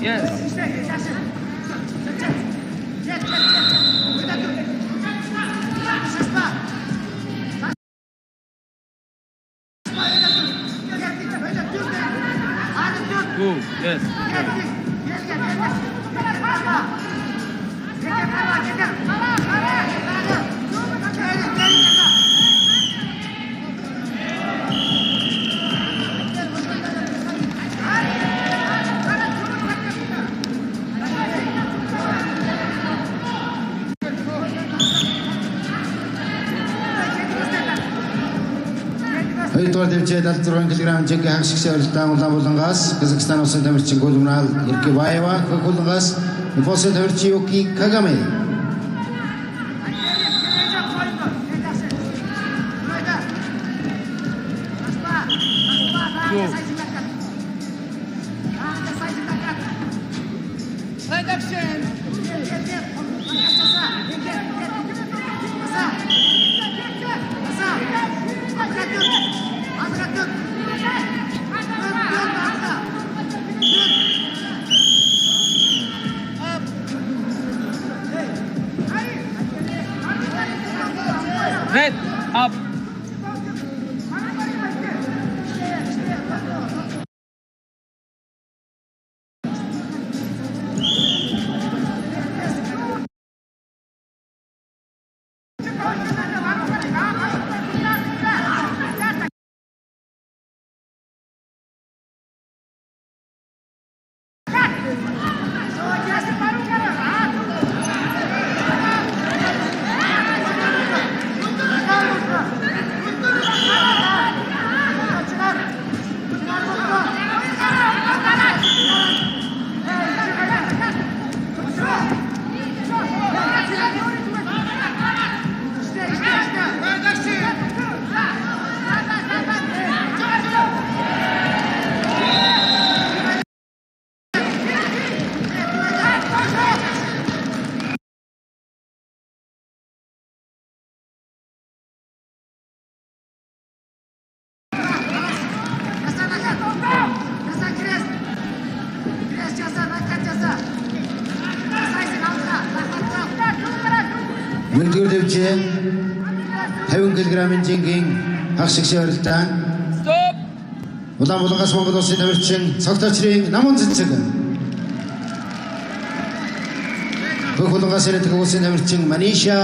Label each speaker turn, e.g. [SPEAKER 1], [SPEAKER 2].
[SPEAKER 1] Yes. Go. Yes.
[SPEAKER 2] Хоёрдугаар дэвжээд 76 кг жинхэнэ хагшигч авилтаа Улаанбаатараас Казахстан улсын тамирчин Гулмрал Иркебаева Хөхулнгаас Японы тамирчин Юки Кагаме. Red up. Нэгдүгээр дэвжээ 50 кг-ийн жинхэнэ хагшигч авилтаа Улаанбаатараас Монгол улсын тамирчин цогцолчрын Намун Цэцэг. Хөхулнгаас ирэх улсын тамирчин Маниша